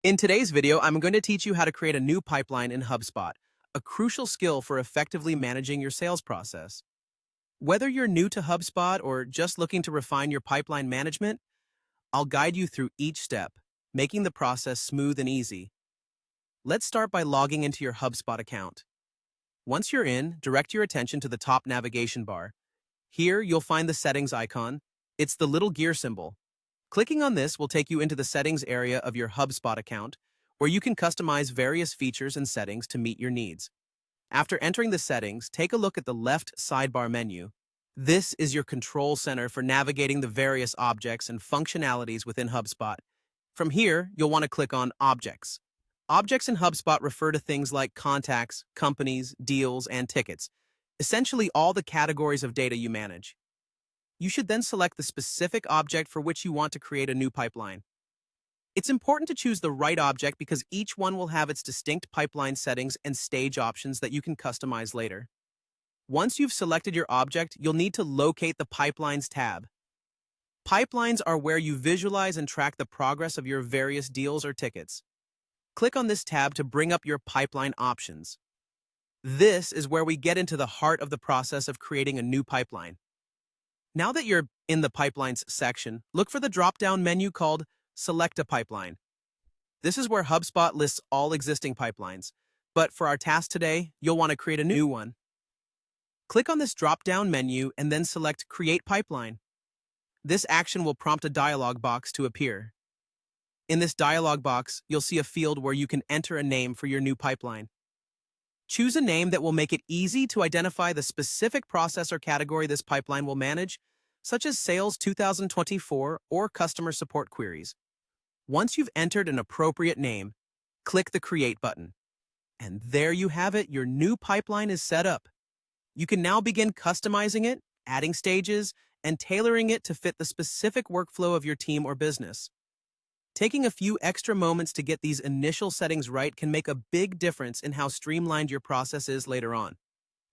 In today's video, I'm going to teach you how to create a new pipeline in HubSpot, a crucial skill for effectively managing your sales process. Whether you're new to HubSpot or just looking to refine your pipeline management, I'll guide you through each step, making the process smooth and easy. Let's start by logging into your HubSpot account. Once you're in, direct your attention to the top navigation bar. Here, you'll find the settings icon. It's the little gear symbol. Clicking on this will take you into the settings area of your HubSpot account, where you can customize various features and settings to meet your needs. After entering the settings, take a look at the left sidebar menu. This is your control center for navigating the various objects and functionalities within HubSpot. From here, you'll want to click on Objects. Objects in HubSpot refer to things like contacts, companies, deals, and tickets, essentially all the categories of data you manage. You should then select the specific object for which you want to create a new pipeline. It's important to choose the right object because each one will have its distinct pipeline settings and stage options that you can customize later. Once you've selected your object, you'll need to locate the Pipelines tab. Pipelines are where you visualize and track the progress of your various deals or tickets. Click on this tab to bring up your pipeline options. This is where we get into the heart of the process of creating a new pipeline. Now that you're in the Pipelines section, look for the drop-down menu called Select a Pipeline. This is where HubSpot lists all existing pipelines, but for our task today, you'll want to create a new one. Click on this drop-down menu and then select Create Pipeline. This action will prompt a dialog box to appear. In this dialog box, you'll see a field where you can enter a name for your new pipeline. Choose a name that will make it easy to identify the specific process or category this pipeline will manage, such as Sales 2024 or Customer Support Queries. Once you've entered an appropriate name, click the Create button. And there you have it, your new pipeline is set up. You can now begin customizing it, adding stages, and tailoring it to fit the specific workflow of your team or business. Taking a few extra moments to get these initial settings right can make a big difference in how streamlined your process is later on.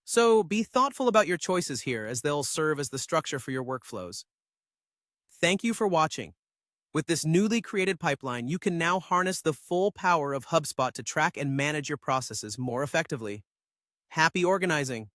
So be thoughtful about your choices here as they'll serve as the structure for your workflows. Thank you for watching. With this newly created pipeline, you can now harness the full power of HubSpot to track and manage your processes more effectively. Happy organizing!